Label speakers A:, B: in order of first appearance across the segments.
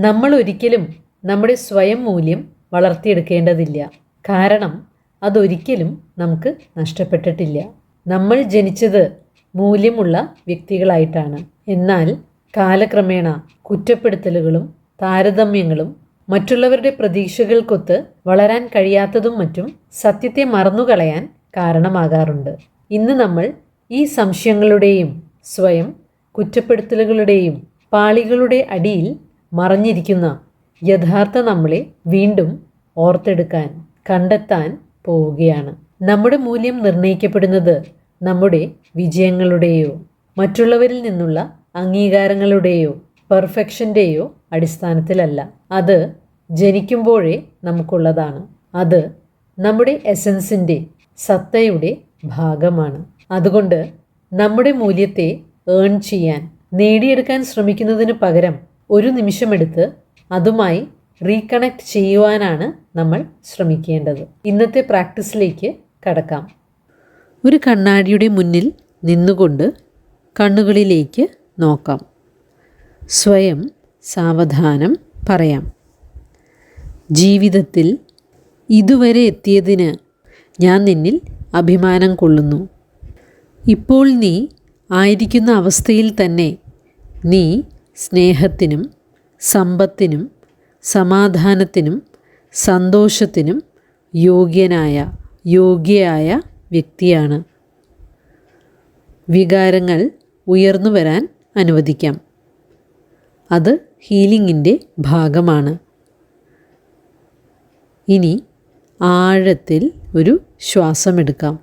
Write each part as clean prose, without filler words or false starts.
A: നമ്മൾ ഒരിക്കലും നമ്മുടെ സ്വയം മൂല്യം വളർത്തിയെടുക്കേണ്ടതില്ല. കാരണം അതൊരിക്കലും നമുക്ക് നഷ്ടപ്പെട്ടിട്ടില്ല. നമ്മൾ ജനിച്ചത് മൂല്യമുള്ള വ്യക്തികളായിട്ടാണ്. എന്നാൽ കാലക്രമേണ കുറ്റപ്പെടുത്തലുകളും താരതമ്യങ്ങളും മറ്റുള്ളവരുടെ പ്രതീക്ഷകൾക്കൊത്ത് വളരാൻ കഴിയാത്തതും മറ്റും സത്യത്തെ മറന്നുകളയാൻ കാരണമാകാറുണ്ട്. ഇന്ന് നമ്മൾ ഈ സംശയങ്ങളുടെയും സ്വയം കുറ്റപ്പെടുത്തലുകളുടെയും പാളികളുടെ അടിയിൽ മറഞ്ഞിരിക്കുന്ന യഥാർത്ഥ നമ്മളെ വീണ്ടും ഓർത്തെടുക്കാൻ, കണ്ടെത്താൻ പോവുകയാണ്. നമ്മുടെ മൂല്യം നിർണ്ണയിക്കപ്പെടുന്നത് നമ്മുടെ വിജയങ്ങളുടെയോ മറ്റുള്ളവരിൽ നിന്നുള്ള അംഗീകാരങ്ങളുടെയോ പെർഫെക്ഷൻ്റെയോ അടിസ്ഥാനത്തിലല്ല. അത് ജനിക്കുമ്പോഴേ നമുക്കുള്ളതാണ്. അത് നമ്മുടെ എസൻസിൻ്റെ, സത്തയുടെ ഭാഗമാണ്. അതുകൊണ്ട് നമ്മുടെ മൂല്യത്തെ ഏൺ ചെയ്യാൻ, നേടിയെടുക്കാൻ ശ്രമിക്കുന്നതിന് പകരം ഒരു നിമിഷമെടുത്ത് അതുമായി റീകണക്ട് ചെയ്യുവാനാണ് നമ്മൾ ശ്രമിക്കേണ്ടത്. ഇന്നത്തെ പ്രാക്ടീസിലേക്ക് കടക്കാം. ഒരു കണ്ണാടിയുടെ മുന്നിൽ നിന്നുകൊണ്ട് കണ്ണുകളിലേക്ക് നോക്കാം. സ്വയം സാവധാനം പറയാം: ജീവിതത്തിൽ ഇതുവരെ എത്തിയതിന് ഞാൻ നിന്നിൽ അഭിമാനം കൊള്ളുന്നു. ഇപ്പോൾ നീ ആയിരിക്കുന്ന അവസ്ഥയിൽ തന്നെ നീ സ്നേഹത്തിനും സമ്പത്തിനും സമാധാനത്തിനും സന്തോഷത്തിനും യോഗ്യയായ വ്യക്തിയാണ്. വികാരങ്ങൾ ഉയർന്നു വരാൻ അനുവദിക്കാം. അത് ഹീലിംഗിൻ്റെ ഭാഗമാണ്. ഇനി ആഴത്തിൽ ഒരു ശ്വാസമെടുക്കാം.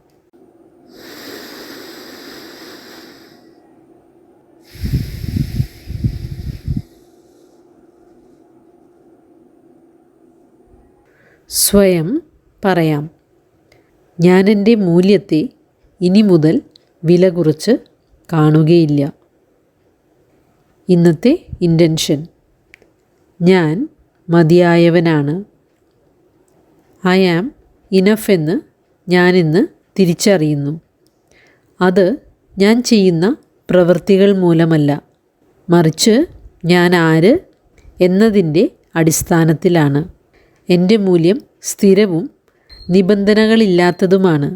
A: സ്വയം പറയാം: ഞാൻ എൻ്റെ മൂല്യത്തെ ഇനി മുതൽ വില കുറച്ച് കാണുകയില്ല. ഇന്നത്തെ ഇൻറ്റൻഷൻ: ഞാൻ മതിയായവനാണ്. ഐ ആം ഇനഫ് എന്ന് ഞാനിന്ന് തിരിച്ചറിയുന്നു. അത് ഞാൻ ചെയ്യുന്ന പ്രവൃത്തികൾ മൂലമല്ല, മറിച്ച് ഞാൻ ആര് എന്നതിൻ്റെ അടിസ്ഥാനത്തിലാണ്. എൻ്റെ മൂല്യം സ്ഥിരവും നിബന്ധനകളില്ലാത്തതുമാണ്.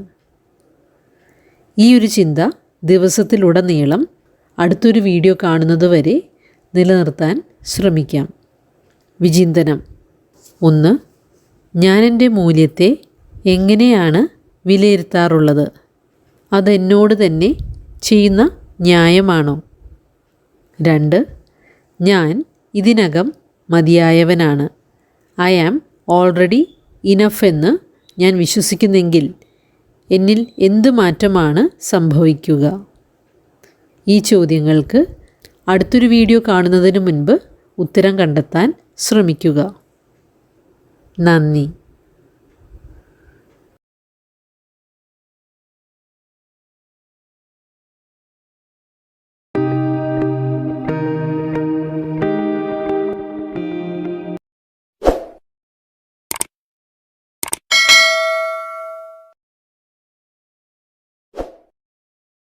A: ഈ ഒരു ചിന്ത ദിവസത്തിലുടനീളം അടുത്തൊരു വീഡിയോ കാണുന്നതുവരെ നിലനിർത്താൻ ശ്രമിക്കാം. വിചിന്തനം: 1. ഞാൻ എൻ്റെ മൂല്യത്തെ എങ്ങനെയാണ് വിലയിരുത്താറുള്ളത്? അതെന്നോട് തന്നെ ചെയ്യുന്ന ന്യായമാണോ? 2. ഞാൻ ഇതിനകം മതിയായവനാണ്. ഐ ആം ഓൾറെഡി ഇനഫ് എന്ന് ഞാൻ വിശ്വസിക്കുന്നെങ്കിൽ എന്നിൽ എന്ത് മാറ്റമാണ് സംഭവിക്കുക? ഈ ചോദ്യങ്ങൾക്ക് അടുത്തൊരു വീഡിയോ കാണുന്നതിന് മുൻപ് ഉത്തരം കണ്ടെത്താൻ ശ്രമിക്കുക. നന്ദി.